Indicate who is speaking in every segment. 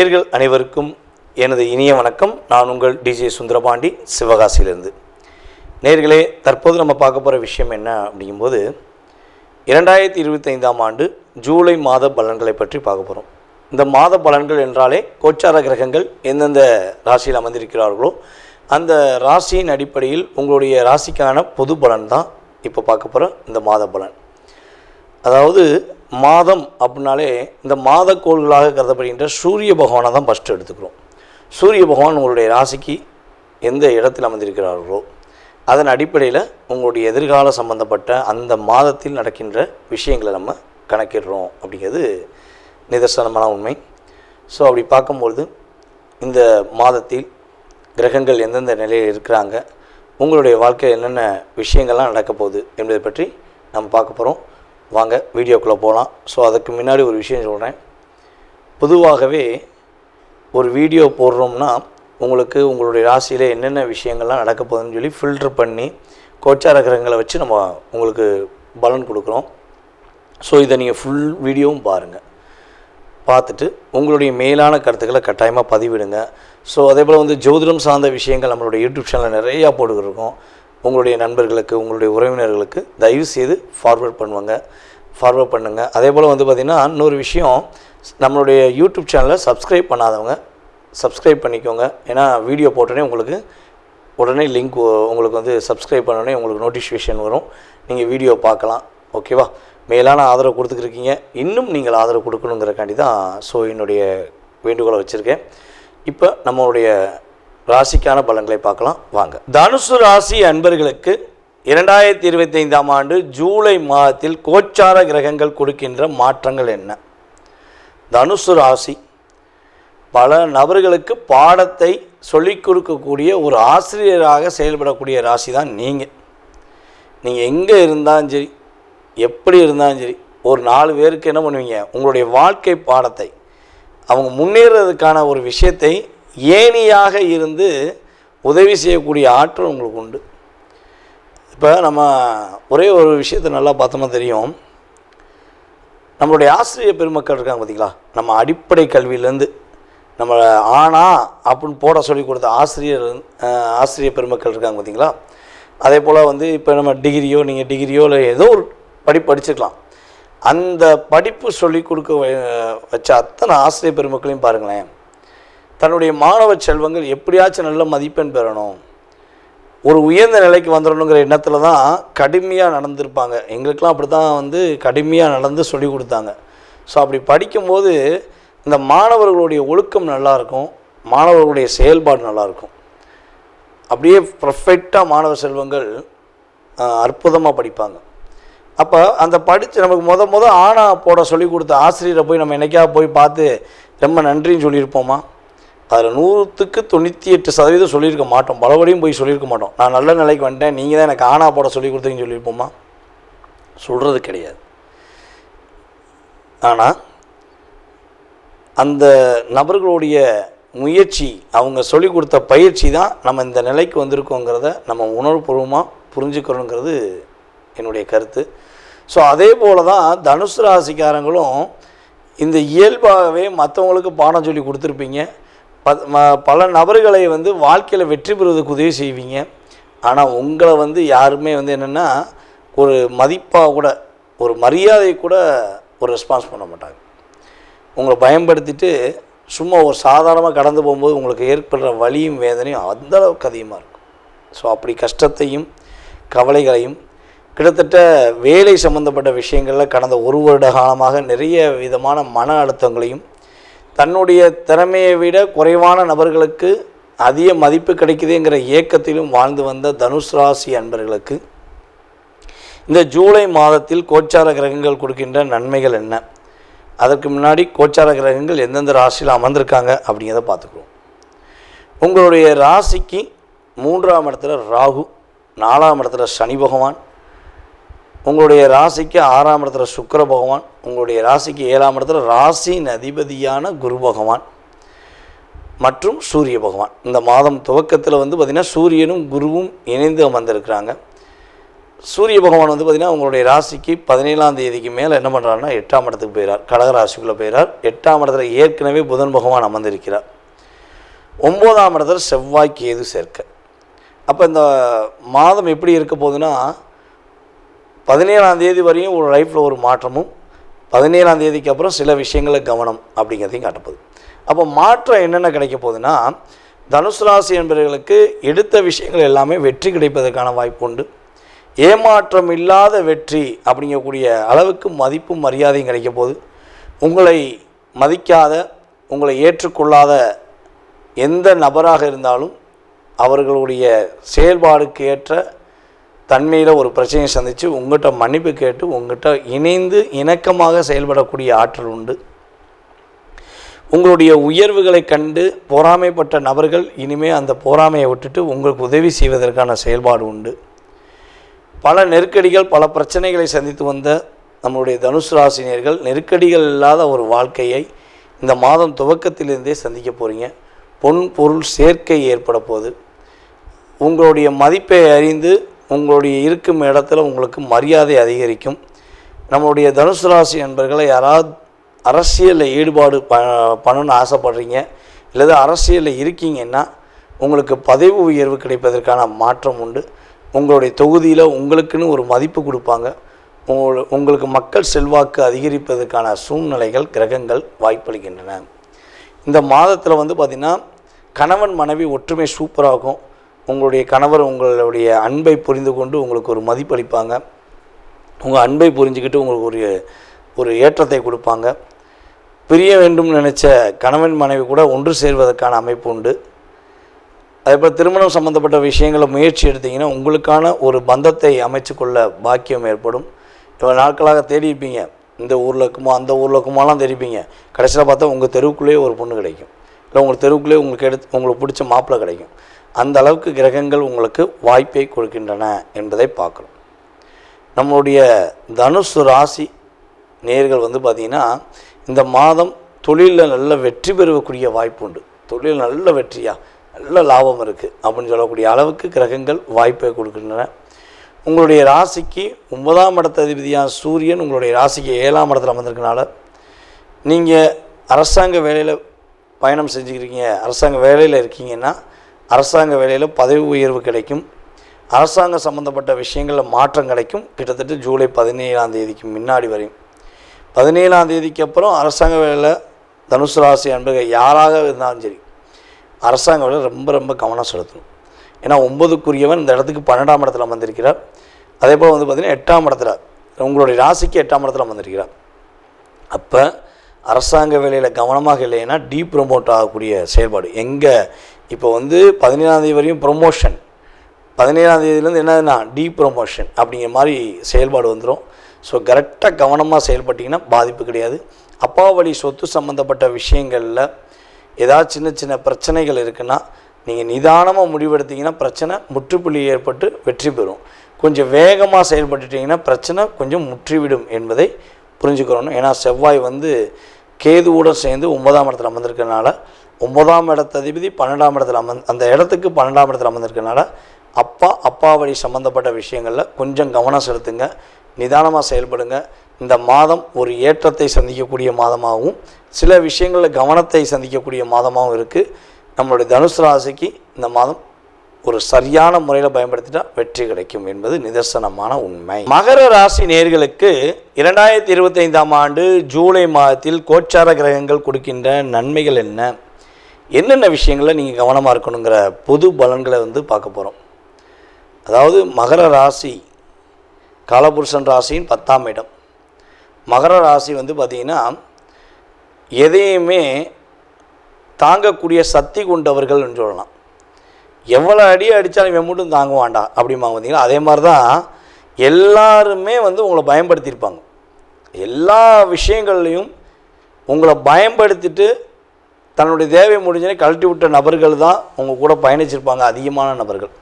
Speaker 1: நேர்கள் அனைவருக்கும் எனது இனிய வணக்கம். நான் உங்கள் டிஜே சுந்தரபாண்டி, சிவகாசியிலிருந்து. நேர்களே, தற்போது நம்ம பார்க்க போகிற விஷயம் என்ன அப்படிங்கும்போது 2025ஆம் ஆண்டு ஜூலை மாத பலன்களை பற்றி பார்க்க போகிறோம். இந்த மாத பலன்கள் என்றாலே கோச்சார கிரகங்கள் எந்தெந்த ராசியில் அமர்ந்திருக்கிறார்களோ அந்த ராசியின் அடிப்படையில் உங்களுடைய ராசிக்கான பொது பலன் தான் இப்போ பார்க்க போகிற இந்த மாத பலன். அதாவது மாதம் அப்படின்னாலே இந்த மாத கோள்களாக கருதப்படுகின்ற சூரிய பகவானை தான் ஃபஸ்ட்டு எடுத்துக்கிறோம். சூரிய பகவான் உங்களுடைய ராசிக்கு எந்த இடத்தில் அமர்ந்திருக்கிறார்களோ அதன் அடிப்படையில் உங்களுடைய எதிர்கால சம்பந்தப்பட்ட அந்த மாதத்தில் நடக்கின்ற விஷயங்களை நம்ம கணக்கிடுறோம் அப்படிங்கிறது நிதர்சனமான உண்மை. ஸோ அப்படி பார்க்கும்பொழுது இந்த மாதத்தில் கிரகங்கள் எந்தெந்த நிலையில் இருக்கிறாங்க, உங்களுடைய வாழ்க்கையில் என்னென்ன விஷயங்கள்லாம் நடக்க போகுது என்பதை பற்றி நம்ம பார்க்க போகிறோம். வாங்க வீடியோக்குள்ளே போகலாம். ஸோ அதுக்கு முன்னாடி ஒரு விஷயம் சொல்கிறேன். பொதுவாகவே ஒரு வீடியோ போடுறோம்னா உங்களுக்கு உங்களுடைய ராசியில் என்னென்ன விஷயங்கள்லாம் நடக்க போகுதுன்னு சொல்லி ஃபில்ட்ரு பண்ணி கோச்சார கிரகங்களை வச்சு நம்ம உங்களுக்கு பலன் கொடுக்குறோம். ஸோ இதை நீங்கள் ஃபுல் வீடியோவும் பாருங்கள். பார்த்துட்டு உங்களுடைய மேலான கருத்துக்களை கட்டாயமாக பதிவிடுங்க. ஸோ அதே போல் ஜோதிடம் சார்ந்த விஷயங்கள் நம்மளுடைய யூடியூப் சேனலில் நிறையா போட்டுக்கிருக்கோம். உங்களுடைய நண்பர்களுக்கு, உங்களுடைய உறவினர்களுக்கு தயவுசெய்து ஃபார்வர்ட் பண்ணுங்கள். அதே போல் பார்த்திங்கன்னா இன்னொரு விஷயம், நம்மளுடைய யூடியூப் சேனலை சப்ஸ்கிரைப் பண்ணாதவங்க சப்ஸ்கிரைப் பண்ணிக்கோங்க. ஏன்னா வீடியோ போட்டோடனே உங்களுக்கு உடனே லிங்க் உங்களுக்கு சப்ஸ்கிரைப் பண்ணோடனே உங்களுக்கு நோட்டிஃபிகேஷன் வரும், நீங்கள் வீடியோ பார்க்கலாம். ஓகேவா? மேலான ஆதரவு கொடுத்துக்கிருக்கீங்க, இன்னும் நீங்கள் ஆதரவு கொடுக்கணுங்கிறக்காண்டி தான் ஸோ என்னுடைய வேண்டுகோளை வச்சுருக்கேன். இப்போ நம்மளுடைய ராசிக்கான பலன்களை பார்க்கலாம் வாங்க. தனுசு ராசி அன்பர்களுக்கு 2025ஆம் ஆண்டு ஜூலை மாதத்தில் கோச்சார கிரகங்கள் கொடுக்கின்ற மாற்றங்கள் என்ன? தனுசு ராசி பல நபர்களுக்கு பாடத்தை சொல்லிக் கொடுக்கக்கூடிய ஒரு ஆசிரியராக செயல்படக்கூடிய ராசி தான் நீங்கள் எங்கே இருந்தாலும் சரி, எப்படி இருந்தாலும் சரி, ஒரு 4 பேருக்கு என்ன பண்ணுவீங்க, உங்களுடைய வாழ்க்கை பாடத்தை அவங்க முன்னேறதுக்கான ஒரு விஷயத்தை ஏணியாக இருந்து உதவி செய்யக்கூடிய ஆற்றல் உங்களுக்கு உண்டு. இப்போ நம்ம ஒரே ஒரு விஷயத்தை நல்லா பார்த்தோம்னா தெரியும், நம்மளுடைய ஆசிரியர் பெருமக்கள் இருக்காங்க பார்த்திங்களா, நம்ம அடிப்படை கல்வியிலேருந்து நம்ம ஆனா அப்படின்னு போட சொல்லி கொடுத்த ஆசிரியர் பெருமக்கள் இருக்காங்க பார்த்திங்களா. அதே போல் இப்போ நம்ம நீங்கள் டிகிரியோ இல்லை ஏதோ ஒரு படிச்சிருக்கலாம். அந்த படிப்பு சொல்லி கொடுக்க வச்ச அத்தனை ஆசிரியர் பெருமக்களையும் பாருங்களேன், தன்னுடைய மாணவ செல்வங்கள் எப்படியாச்சும் நல்ல மதிப்பெண் பெறணும், ஒரு உயர்ந்த நிலைக்கு வந்துடணுங்கிற எண்ணத்தில் தான் கடுமையாக நடந்திருப்பாங்க. எங்களுக்கெல்லாம் அப்படி தான் கடுமையாக நடந்து சொல்லி கொடுத்தாங்க. ஸோ அப்படி படிக்கும்போது இந்த மாணவர்களுடைய ஒழுக்கம் நல்லாயிருக்கும், மாணவர்களுடைய செயல்பாடு நல்லாயிருக்கும். அப்படியே பர்ஃபெக்டாக மாணவ செல்வங்கள் அற்புதமாக படிப்பாங்க. அப்போ அந்த படித்து நமக்கு ஆணா போட சொல்லி கொடுத்த ஆசிரியரை போய் நம்ம என்னைக்கா போய் பார்த்து ரொம்ப நன்றின்னு சொல்லியிருப்போமா? அதில் 100க்கு 98% சொல்லியிருக்க மாட்டோம். பலபடியும் போய் சொல்லியிருக்க மாட்டோம். நான் நல்ல நிலைக்கு வந்துட்டேன், நீங்கள் தான் எனக்கு ஆணா போட சொல்லி கொடுத்தீங்கன்னு சொல்லியிருப்போமா? சொல்கிறது கிடையாது. ஆனால் அந்த நபர்களுடைய முயற்சி, அவங்க சொல்லிக் கொடுத்த பயிற்சி தான் நம்ம இந்த நிலைக்கு வந்திருக்கோங்கிறத நம்ம உணர்வுபூர்வமாக புரிஞ்சுக்கணுங்கிறது என்னுடைய கருத்து. ஸோ அதே போல் தான் தனுசு ராசிக்காரங்களும் இந்த இயல்பாகவே மற்றவங்களுக்கு பாடம் சொல்லி கொடுத்துருப்பீங்க. பல நபர்களை வாழ்க்கையில் வெற்றி பெறுவதற்கு உதவி செய்வீங்க. ஆனால் உங்களை யாருமே என்னென்னா ஒரு மதிப்பாக கூட, ஒரு மரியாதை கூட ஒரு ரெஸ்பான்ஸ் பண்ண மாட்டாங்க. உங்களை பயன்படுத்திட்டு சும்மா ஒரு சாதாரணமாக கடந்து போகும்போது உங்களுக்கு ஏற்படுற வலியும் வேதனையும் அந்தளவுக்கு அதிகமாக இருக்கும். ஸோ அப்படி கஷ்டத்தையும் கவலைகளையும் கிட்டத்தட்ட வேலை சம்பந்தப்பட்ட விஷயங்களில் கடந்த 1 வருட காலமாக நிறைய விதமான மன அழுத்தங்களையும், தன்னுடைய திறமையை விட குறைவான நபர்களுக்கு அதிக மதிப்பு கிடைக்குதுங்கிற ஏக்கத்திலும் வாழ்ந்து வந்த தனுசு ராசி அன்பர்களுக்கு இந்த ஜூலை மாதத்தில் கோச்சார கிரகங்கள் கொடுக்கின்ற நன்மைகள் என்ன? அதற்கு முன்னாடி கோச்சார கிரகங்கள் எந்தெந்த ராசியில் அமர்ந்திருக்காங்க அப்படிங்கிறத பார்த்துக்குவோம். உங்களுடைய ராசிக்கு 3ஆம் இடத்துல ராகு, 4ஆம் இடத்துல சனி பகவான், உங்களுடைய ராசிக்கு 6ஆம் இடத்துல சுக்கிர பகவான், உங்களுடைய ராசிக்கு 7ஆம் இடத்துல ராசியின் அதிபதியான குரு பகவான் மற்றும் சூரிய பகவான். இந்த மாதம் துவக்கத்தில் பார்த்திங்கன்னா சூரியனும் குருவும் இணைந்து அமர்ந்திருக்கிறாங்க. சூரிய பகவான் வந்து பார்த்திங்கன்னா உங்களுடைய ராசிக்கு 17ஆம் தேதிக்கு மேலே என்ன பண்ணுறாருன்னா 8ஆம் இடத்துக்கு போயிறார், கடக ராசிக்குள்ளே போயிறார். 8ஆம் இடத்துல ஏற்கனவே புதன் பகவான் அமர்ந்திருக்கிறார். 9ஆம் இடத்துல செவ்வாய் கேது சேர்க்க. அப்போ இந்த மாதம் எப்படி இருக்க போகுதுன்னா 17ஆம் தேதி வரையும் ஒரு லைஃப்பில் ஒரு மாற்றமும் 17ஆம் தேதிக்கு அப்புறம் சில விஷயங்களில் கவனம் அப்படிங்கிறதையும் காட்டப்போகுது. அப்போ மாற்றம் என்னென்ன கிடைக்க போகுதுன்னா தனுசு ராசி என்பவர்களுக்கு எடுத்த விஷயங்கள் எல்லாமே வெற்றி கிடைப்பதற்கான வாய்ப்பு உண்டு. ஏமாற்றம் இல்லாத வெற்றி அப்படிங்கக்கூடிய அளவுக்கு மதிப்பும் மரியாதையும் கிடைக்க போகுது. உங்களை மதிக்காத, உங்களை ஏற்றுக்கொள்ளாத எந்த நபராக இருந்தாலும் அவர்களுடைய செயல்பாடுக்கு ஏற்ற தன்மையில் ஒரு பிரச்சனையை சந்தித்து உங்கள்கிட்ட மன்னிப்பு கேட்டு உங்கள்கிட்ட இணைந்து இணக்கமாக செயல்படக்கூடிய ஆற்றல் உண்டு. உங்களுடைய உயர்வுகளை கண்டு பொறாமைப்பட்ட நபர்கள் இனிமேல் அந்த பொறாமையை விட்டுட்டு உங்களுக்கு உதவி செய்வதற்கான செயல்பாடு உண்டு. பல நெருக்கடிகள், பல பிரச்சனைகளை சந்தித்து வந்த நம்மளுடைய தனுசு ராசினியர்கள் நெருக்கடிகள் இல்லாத ஒரு வாழ்க்கையை இந்த மாதம் துவக்கத்திலிருந்தே சந்திக்க போகிறீங்க. பொன் பொருள் சேர்க்கை ஏற்பட போகுது. உங்களுடைய மதிப்பை அறிந்து உங்களுடைய இருக்கும் இடத்துல உங்களுக்கு மரியாதை அதிகரிக்கும். நம்மளுடைய தனுசு ராசி நண்பர்களை யாராவது அரசியலில் ஈடுபாடு பண்ணணும்னு ஆசைப்படுறீங்க, இல்லது அரசியலில் இருக்கீங்கன்னா உங்களுக்கு பதவி உயர்வு கிடைப்பதற்கான மாற்றம் உண்டு. உங்களுடைய தொகுதியில் உங்களுக்குன்னு ஒரு மதிப்பு கொடுப்பாங்க. உங்களுக்கு மக்கள் செல்வாக்கு அதிகரிப்பதற்கான சூழ்நிலைகள் கிரகங்கள் வாய்ப்பளிக்கின்றன. இந்த மாதத்தில் வந்து பார்த்திங்கன்னா கணவன் மனைவி ஒற்றுமை சூப்பராகும். உங்களுடைய கணவர் உங்களுடைய அன்பை புரிந்து கொண்டு உங்களுக்கு ஒரு மதிப்பளிப்பாங்க. உங்கள் அன்பை புரிஞ்சுக்கிட்டு உங்களுக்கு ஒரு ஏற்றத்தை கொடுப்பாங்க. பிரிய வேண்டும் நினச்ச கணவன் மனைவி கூட ஒன்று சேர்வதற்கான அமைப்பு உண்டு. அதேபோல் திருமணம் சம்மந்தப்பட்ட விஷயங்களை முயற்சி எடுத்திங்கன்னா உங்களுக்கான ஒரு பந்தத்தை அமைச்சு கொள்ள பாக்கியம் ஏற்படும். இவ்வளோ நாட்களாக தேடிப்பீங்க, இந்த ஊரில் இருக்குமோ அந்த ஊரில் இருக்குமோலாம் தேடிப்பீங்க. கடைசியில் பார்த்தா உங்கள் தெருவுக்குள்ளேயே ஒரு பொண்ணு கிடைக்கும், இல்லை உங்கள் தெருவுக்குள்ளேயே உங்களுக்கு பிடிச்ச மாப்பிள்ளை கிடைக்கும். அந்த அளவுக்கு கிரகங்கள் உங்களுக்கு வாய்ப்பை கொடுக்கின்றன என்பதை பார்க்குறோம். நம்மளுடைய தனுசு ராசி நேயர்கள் வந்து பார்த்திங்கன்னா இந்த மாதம் தொழிலில் நல்ல வெற்றி பெறக்கூடிய வாய்ப்பு உண்டு. தொழில் நல்ல வெற்றியாக நல்ல லாபம் இருக்குது அப்படின்னு சொல்லக்கூடிய அளவுக்கு கிரகங்கள் வாய்ப்பை கொடுக்கின்றன. உங்களுடைய ராசிக்கு 9ஆம் இடத்த அதிபதியான சூரியன் உங்களுடைய ராசிக்கு 7ஆம் இடத்துல வந்திருக்கனால நீங்கள் அரசாங்க வேலையில் பயணம் செஞ்சுக்கிறீங்க, அரசாங்க வேலையில் இருக்கீங்கன்னா அரசாங்க வேலையில் பதவி உயர்வு கிடைக்கும். அரசாங்க சம்மந்தப்பட்ட விஷயங்களில் மாற்றம் கிடைக்கும். கிட்டத்தட்ட ஜூலை 17ஆம் தேதிக்கு முன்னாடி வரையும். 17ஆம் தேதிக்கு அப்புறம் அரசாங்க வேலையில் தனுசு ராசி அன்பர்கள் யாராக இருந்தாலும் சரி அரசாங்க வேலை ரொம்ப ரொம்ப கவனம் செலுத்தணும். ஏன்னா 9க்குரியவன் இந்த இடத்துக்கு 12ஆம் இடத்துல வந்திருக்கிறார். அதே போல் வந்து பார்த்திங்கன்னா 8ஆம் இடத்துல உங்களுடைய ராசிக்கு 8ஆம் இடத்துல வந்திருக்கிறார். அப்போ அரசாங்க வேலையில் கவனமாக இல்லைன்னா ப்ரொமோட் ஆகக்கூடிய செயல்பாடு எங்கே இப்போ வந்து 17ஆம் தேதி வரையும் ப்ரொமோஷன், 17ஆம் தேதியிலேருந்து என்னதுன்னா ப்ரொமோஷன் அப்படிங்கிற மாதிரி செயல்பாடு வந்துடும். ஸோ கரெக்டாக கவனமாக செயல்பட்டிங்கன்னா பாதிப்பு கிடையாது. அப்பா வழி சொத்து சம்மந்தப்பட்ட விஷயங்களில் ஏதாவது சின்ன சின்ன பிரச்சனைகள் இருக்குன்னா நீங்கள் நிதானமாக முடிவெடுத்தீங்கன்னா பிரச்சனை முற்றுப்புள்ளி ஏற்பட்டு வெற்றி பெறும். கொஞ்சம் வேகமாக செயல்பட்டுட்டிங்கன்னா பிரச்சனை கொஞ்சம் முற்றிவிடும் என்பதை புரிஞ்சுக்கிறோம். ஏன்னா செவ்வாய் வந்து கேதுவுடன் சேர்ந்து 9ஆம் இடத்துல அமர்ந்திருக்கிறதுனால 9ஆம் இடத்த அதிபதி 12ஆம் இடத்துல அந்த இடத்துக்கு 12ஆம் இடத்துல அமர்ந்திருக்கிறதுனால அப்பா வழி சம்மந்தப்பட்ட விஷயங்களில் கொஞ்சம் கவனம் செலுத்துங்க, நிதானமாக செயல்படுங்க. இந்த மாதம் ஒரு ஏற்றத்தை சந்திக்கக்கூடிய மாதமாகவும் சில விஷயங்களில் கவனத்தை சந்திக்கக்கூடிய மாதமாகவும் இருக்குது. நம்மளுடைய தனுசு ராசிக்கு இந்த மாதம் ஒரு சரியான முறையில் பயன்படுத்திட்டா வெற்றி கிடைக்கும் என்பது நிதர்சனமான உண்மை. மகர ராசி நேயர்களுக்கு 2025ஆம் ஆண்டு ஜூலை மாதத்தில் கோச்சார கிரகங்கள் கொடுக்கின்ற நன்மைகள் என்னென்ன விஷயங்களில் நீங்கள் கவனமாக இருக்கணுங்கிற பொது பலன்களை வந்து பார்க்க போகிறோம். அதாவது மகர ராசி காலபுருஷன் ராசியின் 10ஆம் இடம். மகர ராசி வந்து பார்த்திங்கன்னா எதையுமே தாங்கக்கூடிய சக்தி கொண்டவர்கள்னு சொல்லலாம். எவ்வளோ அடி அடித்தாலும் இவன் மட்டும் தாங்குவான்டா அப்படிம்பாங்க பார்த்தீங்களா. அதே மாதிரி தான் எல்லாருமே வந்து உங்களை பயன்படுத்தியிருப்பாங்க. எல்லா விஷயங்கள்லையும் உங்களை பயன்படுத்திட்டு தன்னுடைய தேவை முடிஞ்சனே கழட்டி விட்ட நபர்கள் தான் உங்கள் கூட பயணிச்சிருப்பாங்க, அதிகமான நபர்கள்.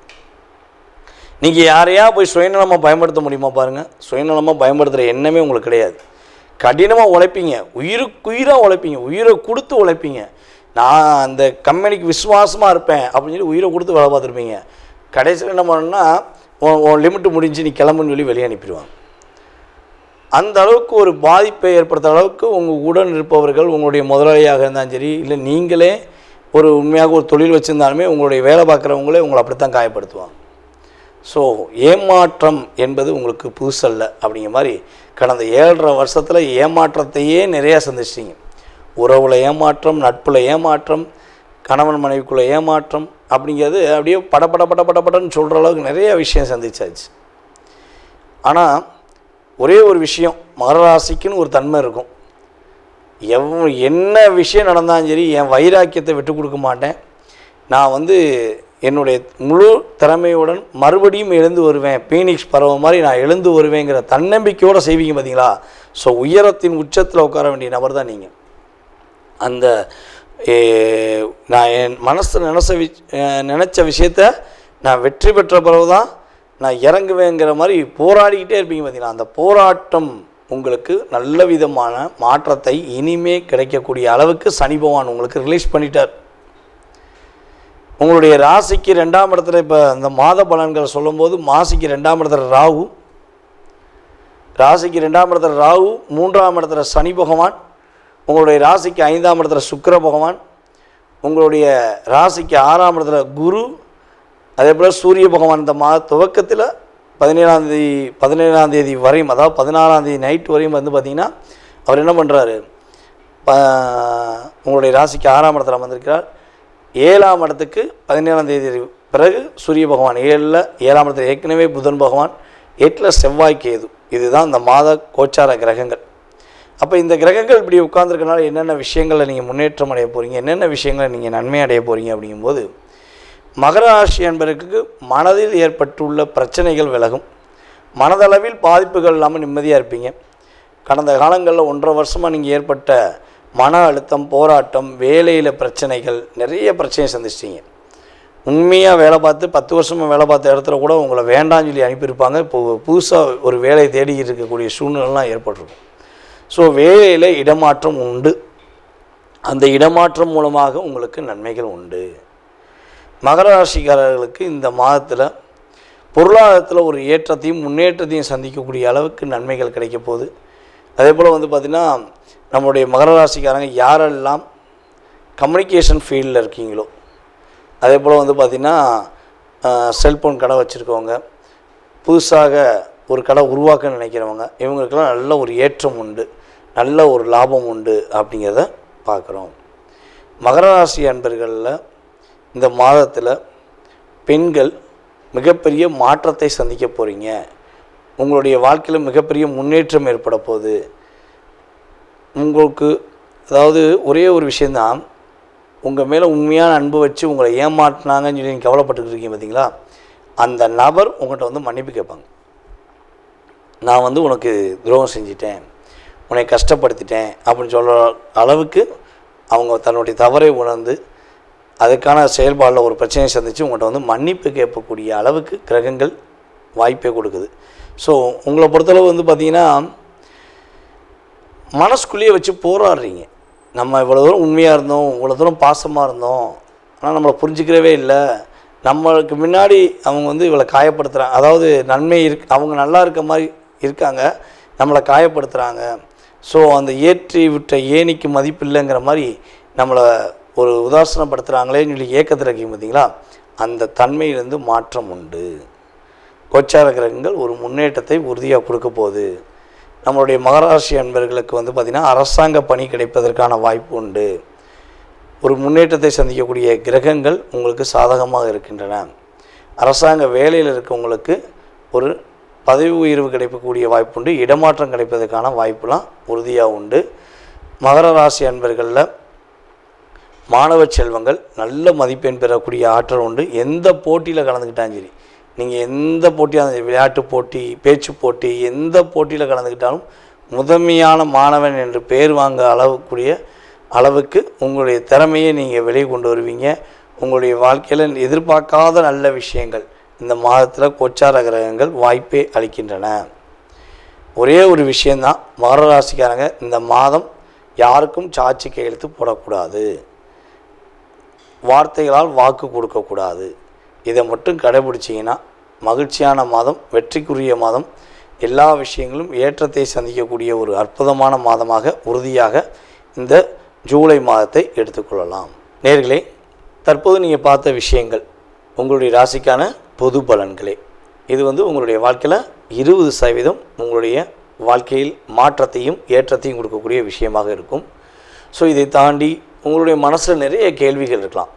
Speaker 1: நீங்கள் யாரையா போய் சுயநலமாக பயன்படுத்த முடியுமா பாருங்கள். சுயநலமாக பயன்படுத்துகிற எண்ணமே உங்களுக்கு கிடையாது. கடினமாக உழைப்பீங்க, உயிராக உழைப்பீங்க, உயிரை கொடுத்து உழைப்பீங்க. நான் அந்த கம்பெனிக்கு விசுவாசமாக இருப்பேன் அப்படின்னு சொல்லி உயிரை கொடுத்து வேலை பார்த்துருப்பீங்க. கடைசியில் என்ன பண்ணணும்னா உன் லிமிட்டு முடிஞ்சு நீ கிளம்புன்னு சொல்லி வெளியே அனுப்பிடுவாங்க. அந்த அளவுக்கு ஒரு பாதிப்பை ஏற்படுத்துகிற அளவுக்கு உங்கள் உடன் இருப்பவர்கள், உங்களுடைய முதலாளியாக இருந்தாலும் சரி, இல்லை நீங்களே ஒரு உண்மையாக ஒரு தொழில் வச்சுருந்தாலுமே உங்களுடைய வேலை பார்க்குறவங்களே உங்களை அப்படித்தான் காயப்படுத்துவாங்க. ஸோ ஏமாற்றம் என்பது உங்களுக்கு புதுசல்ல. அப்படிங்கிற மாதிரி கடந்த 7.5 வருஷத்தில் ஏமாற்றத்தையே நிறையா சந்திச்சிட்டிங்க. உறவில் ஏமாற்றம், நட்பில் ஏமாற்றம், கணவன் மனைவிக்குள்ளே ஏமாற்றம் அப்படிங்கிறது அப்படியே படன்னு சொல்கிற அளவுக்கு நிறைய விஷயம் சந்திச்சாச்சு. ஆனால் ஒரே ஒரு விஷயம், மகர ராசிக்குன்னு ஒரு தன்மை இருக்கும். என்ன விஷயம் நடந்தாலும் சரி என் வைராக்கியத்தை விட்டு கொடுக்க மாட்டேன். நான் என்னுடைய முழு திறமையுடன் மறுபடியும் எழுந்து வருவேன், பீனிக்ஸ் பறவை மாதிரி நான் எழுந்து வருவேங்கிற தன்னம்பிக்கையோடு செய்வீங்க பார்த்தீங்களா? ஸோ உயரத்தின் உச்சத்தில் உட்கார வேண்டிய நபர் தான் நீங்கள். அந்த நான் என் மனசில் நினச்ச விஷயத்த நான் வெற்றி பெற்ற பிறகு தான் நான் இறங்குவேங்கிற மாதிரி போராடிக்கிட்டே இருப்பீங்க பார்த்தீங்களா? அந்த போராட்டம் உங்களுக்கு நல்ல விதமான மாற்றத்தை இனிமே கிடைக்கக்கூடிய அளவுக்கு சனி பகவான் உங்களுக்கு ரிலீஸ் பண்ணிட்டார். உங்களுடைய ராசிக்கு 2ஆம் இடத்துல இப்போ இந்த மாத பலன்கள் சொல்லும்போது மாசிக்கு 2ஆம் இடத்துல ராகு, ராசிக்கு 2ஆம் இடத்துல ராகு, 3ஆம் இடத்துல சனி பகவான், உங்களுடைய ராசிக்கு 5ஆம் இடத்துல சுக்கிர பகவான், உங்களுடைய ராசிக்கு 6ஆம் இடத்துல குரு, அதே போல் சூரிய பகவான் இந்த மாத துவக்கத்தில் 17ஆம் தேதி வரையும், அதாவது 16ஆம் தேதி நைட் வரையும் பார்த்திங்கன்னா அவர் என்ன பண்ணுறாரு, உங்களுடைய ராசிக்கு 6ஆம் இடத்துல வந்திருக்கிறார். 7ஆம் இடத்துக்கு 17ஆம் தேதி பிறகு சூரிய பகவான் 7ஆம் இடத்துல ஏற்கனவே புதன் பகவான், 8ல் செவ்வாய் கேது. இதுதான் இந்த மாத கோச்சார கிரகங்கள். அப்போ இந்த கிரகங்கள் இப்படி உட்கார்ந்துருக்கனால என்னென்ன விஷயங்களில் நீங்கள் முன்னேற்றம் அடைய போகிறீங்க, என்னென்ன விஷயங்களை நீங்கள் நன்மை அடைய போகிறீங்க அப்படிங்கும்போது, மகர ராசி என்பதற்கு மனதில் ஏற்பட்டுள்ள பிரச்சனைகள் விலகும். மனதளவில் பாதிப்புகள் இல்லாமல் நிம்மதியாக இருப்பீங்க. கடந்த காலங்களில் 1.5 வருஷமாக நீங்கள் ஏற்பட்ட மன அழுத்தம், போராட்டம், வேலையில் பிரச்சனைகள், நிறைய பிரச்சனையை சந்திச்சிட்டிங்க. உண்மையாக வேலை பார்த்து 10 வருஷமாக வேலை பார்த்த இடத்துல கூட உங்களை வேண்டாம்னு சொல்லி அனுப்பியிருப்பாங்க. இப்போது புதுசாக ஒரு வேலையை தேடிக்கிட்டு இருக்கக்கூடிய சூழ்நிலைலாம் ஏற்பட்டிருக்கும். ஸோ வேலையில் இடமாற்றம் உண்டு. அந்த இடமாற்றம் மூலமாக உங்களுக்கு நன்மைகள் உண்டு. மகர ராசிக்காரர்களுக்கு இந்த மாதத்தில் பொருளாதாரத்தில் ஒரு ஏற்றத்தையும் முன்னேற்றத்தையும் சந்திக்கக்கூடிய அளவுக்கு நன்மைகள் கிடைக்க போகுது. அதே போல் பார்த்திங்கன்னா நம்மளுடைய மகர ராசிக்காரங்க யாரெல்லாம் கம்யூனிகேஷன் ஃபீல்டில் இருக்கீங்களோ, அதே போல் பார்த்திங்கன்னா செல்ஃபோன் கடை வச்சுருக்கவங்க, புதுசாக ஒரு கடை உருவாக்க நினைக்கிறவங்க, இவங்களுக்கெல்லாம் நல்ல ஒரு ஏற்றம் உண்டு, நல்ல ஒரு லாபம் உண்டு அப்படிங்கிறத பார்க்குறோம். மகர ராசி அன்பர்களில் இந்த மாதத்தில் பெண்கள் மிகப்பெரிய மாற்றத்தை சந்திக்க போகிறீங்க. உங்களுடைய வாழ்க்கையில் மிகப்பெரிய முன்னேற்றம் ஏற்பட போகுது. உங்களுக்கு அதாவது ஒரே ஒரு விஷயந்தான், உங்கள் மேலே உண்மையான அன்பு வச்சு உங்களை ஏமாற்றினாங்கன்னு சொல்லி நீங்கள் கவலைப்பட்டுக்கிட்டு இருக்கீங்க பார்த்தீங்களா? அந்த நபர் உங்கள்கிட்ட மன்னிப்பு கேட்பாங்க. நான் உனக்கு துரோகம் செஞ்சிட்டேன், உன்னை கஷ்டப்படுத்திட்டேன் அப்படின்னு சொல்கிற அளவுக்கு அவங்க தன்னுடைய தவறை உணர்ந்து அதுக்கான செயல்பாடில் ஒரு பிரச்சனையை சந்தித்து உங்கள்கிட்ட மன்னிப்பு கேட்கக்கூடிய அளவுக்கு கிரகங்கள் வாய்ப்பே கொடுக்குது. ஸோ உங்களை பொறுத்தளவு பார்த்திங்கன்னா மனசுக்குள்ளேயே வச்சு போராடுறீங்க. நம்ம இவ்வளோ தூரம் உண்மையாக இருந்தோம், இவ்வளோ தூரம் பாசமாக இருந்தோம், ஆனால் நம்மளை புரிஞ்சிக்கிறவே இல்லை, நம்மளுக்கு முன்னாடி அவங்க இவளை காயப்படுத்துகிறாங்க, அதாவது நன்மை அவங்க நல்லா இருக்க மாதிரி இருக்காங்க, நம்மளை காயப்படுத்துகிறாங்க. ஸோ அந்த ஏற்றி விட்ட ஏணிக்கு மதிப்பு இல்லைங்கிற மாதிரி நம்மளை ஒரு உதாசனப்படுத்துகிறாங்களேன்னு சொல்லி ஏக்கத்தில் இருக்கீங்க பார்த்தீங்களா? அந்த தன்மையிலிருந்து மாற்றம் உண்டு. கோச்சார கிரகங்கள் ஒரு முன்னேற்றத்தை உறுதியாக கொடுக்க போகுது. நம்மளுடைய மகராசி அன்பர்களுக்கு பார்த்திங்கன்னா அரசாங்க பணி கிடைப்பதற்கான வாய்ப்பு உண்டு. ஒரு முன்னேற்றத்தை சந்திக்கக்கூடிய கிரகங்கள் உங்களுக்கு சாதகமாக இருக்கின்றன. அரசாங்க வேலையில் இருக்கவங்களுக்கு ஒரு பதவி உயர்வு கிடைக்கக்கூடிய வாய்ப்பு உண்டு. இடமாற்றம் கிடைப்பதற்கான வாய்ப்புலாம் உறுதியாக உண்டு. மகர ராசி அன்பர்களில் மாணவ செல்வங்கள் நல்ல மதிப்பெண் பெறக்கூடிய ஆற்றல் உண்டு. எந்த போட்டியில் கலந்துக்கிட்டாலும் சரி, நீங்கள் எந்த போட்டியாக, விளையாட்டு போட்டி, பேச்சு போட்டி, எந்த போட்டியில் கலந்துக்கிட்டாலும் முதன்மையான மாணவன் என்று பேர் வாங்க அளவுக்கு உங்களுடைய திறமையை நீங்கள் வெளியே கொண்டு வருவீங்க. உங்களுடைய வாழ்க்கையில் எதிர்பார்க்காத நல்ல விஷயங்கள் இந்த மாதத்தில் கோச்சார கிரகங்கள் வாய்ப்பே அளிக்கின்றன. ஒரே ஒரு விஷயந்தான், மகர ராசிக்காரங்க இந்த மாதம் யாருக்கும் சாட்சி கையெழுத்து போடக்கூடாது, வார்த்தைகளால் வாக்கு கொடுக்கக்கூடாது. இதை மட்டும் கடைபிடிச்சிங்கன்னா மகிழ்ச்சியான மாதம், வெற்றிக்குரிய மாதம், எல்லா விஷயங்களும் ஏற்றத்தை சந்திக்கக்கூடிய ஒரு அற்புதமான மாதமாக உறுதியாக இந்த ஜூலை மாதத்தை எடுத்துக்கொள்ளலாம். நேர்களே, தற்போது நீங்கள் பார்த்த விஷயங்கள் உங்களுடைய ராசிக்கான பொது பலன்களே. இது உங்களுடைய வாழ்க்கையில் 20% உங்களுடைய வாழ்க்கையில் மாற்றத்தையும் ஏற்றத்தையும் கொடுக்கக்கூடிய விஷயமாக இருக்கும். ஸோ இதை தாண்டி உங்களுடைய மனசில் நிறைய கேள்விகள் இருக்கலாம்.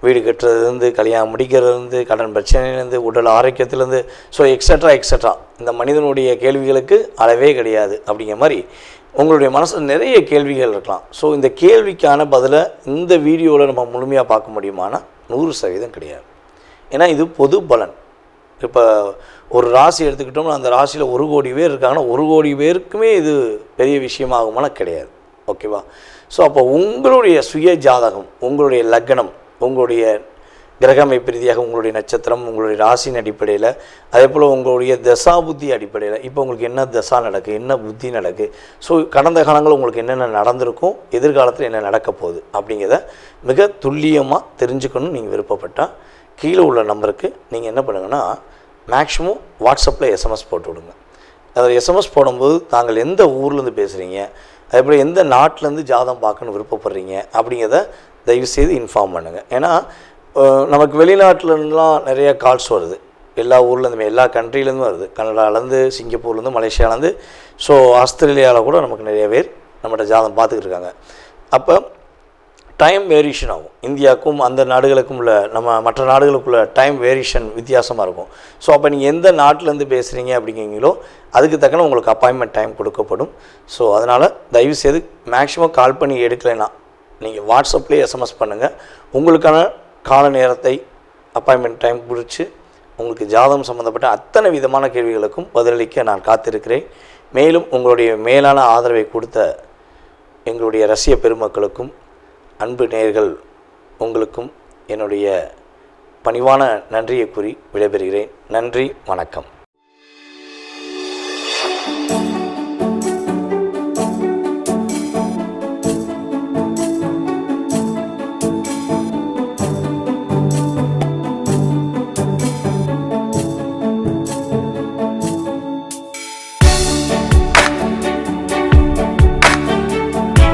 Speaker 1: வீடு கட்டுறதுலேருந்து, கல்யாணம் முடிக்கிறதுலேருந்து, கடன் பிரச்சனையிலேருந்து, உடல் ஆரோக்கியத்திலேருந்து, ஸோ எக்ஸட்ரா இந்த மனிதனுடைய கேள்விகளுக்கு அளவே கிடையாது. அப்படிங்கிற மாதிரி உங்களுடைய மனசில் நிறைய கேள்விகள் இருக்கலாம். ஸோ இந்த கேள்விக்கான பதிலை இந்த வீடியோவில் நம்ம முழுமையாக பார்க்க முடியுமானா 100% கிடையாது. ஏன்னா இது பொது பலன். இப்போ ஒரு ராசி எடுத்துக்கிட்டோம்னா அந்த ராசியில் 1 கோடி பேர் இருக்காங்கன்னா 1 கோடி பேருக்குமே இது பெரிய விஷயமாகுமானா கிடையாது. ஓகேவா? ஸோ அப்போ உங்களுடைய சுய ஜாதகம், உங்களுடைய லக்னம், உங்களுடைய கிரக அமைப்பு ரீதியாக உங்களுடைய நட்சத்திரம், உங்களுடைய ராசியின் அடிப்படையில், அதே போல் உங்களுடைய தசா புத்தி அடிப்படையில் இப்போ உங்களுக்கு என்ன தசா நடக்குது, என்ன புத்தி நடக்குது, ஸோ கடந்த காலங்களில் உங்களுக்கு என்னென்ன நடந்திருக்கும், எதிர்காலத்தில் என்ன நடக்க போகுது அப்படிங்கிறத மிக துல்லியமாக தெரிஞ்சுக்கணும்னு நீங்கள் விருப்பப்பட்டால் கீழே உள்ள நம்பருக்கு நீங்கள் என்ன பண்ணுங்கன்னா மேக்ஸிமம் வாட்ஸ்அப்பில் எஸ்எம்எஸ் போட்டு விடுங்க. அதில் எஸ்எம்எஸ் போடும்போது தாங்கள் எந்த ஊர்லேருந்து பேசுகிறீங்க, அதே போல் எந்த நாட்டிலேருந்து ஜாதகம் பார்க்கணுன்னு விருப்பப்படுறீங்க அப்படிங்கிறத தயவுசெய்து இன்ஃபார்ம் பண்ணுங்கள். ஏன்னா நமக்கு வெளிநாட்டிலருந்துலாம் நிறைய கால்ஸ் வருது. எல்லா ஊர்லேருந்துமே, எல்லா கண்ட்ரிலேருந்து வருது. கனடாலேருந்து, சிங்கப்பூர்லேருந்து, மலேசியாவிலேருந்து, ஸோ ஆஸ்திரேலியாவில் கூட நமக்கு நிறைய பேர் நம்மகிட்ட ஜாதகம் பார்த்துக்கிட்டு இருக்காங்க. அப்போ டைம் வேரியேஷன் ஆகும். இந்தியாவுக்கும் அந்த நாடுகளுக்கும் உள்ள மற்ற நாடுகளுக்குள்ள டைம் வேரியேஷன் வித்தியாசமாக இருக்கும். ஸோ அப்போ நீங்கள் எந்த நாட்டிலேருந்து பேசுகிறீங்க அப்படிங்கிறீங்களோ அதுக்கு தக்கன உங்களுக்கு அப்பாயின்மெண்ட் டைம் கொடுக்கப்படும். ஸோ அதனால் தயவுசெய்து மேக்ஸிமம் கால் பண்ணி எடுக்கலைன்னா நீங்கள் வாட்ஸ்அப்லேயே எஸ்எம்எஸ் பண்ணுங்கள். உங்களுக்கான கால நேரத்தை அப்பாயின்மெண்ட் டைம் குறித்து உங்களுக்கு ஜாதகம் சம்மந்தப்பட்ட அத்தனை விதமான கேள்விகளுக்கும் பதிலளிக்க நான் காத்திருக்கிறேன். மேலும் உங்களுடைய மேலான ஆதரவை கொடுத்த எங்களுடைய ரசிக பெருமக்களுக்கும் அன்பு நேயர்கள் உங்களுக்கும் என்னுடைய பணிவான நன்றியை கூறி விடைபெறுகிறேன். நன்றி, வணக்கம்.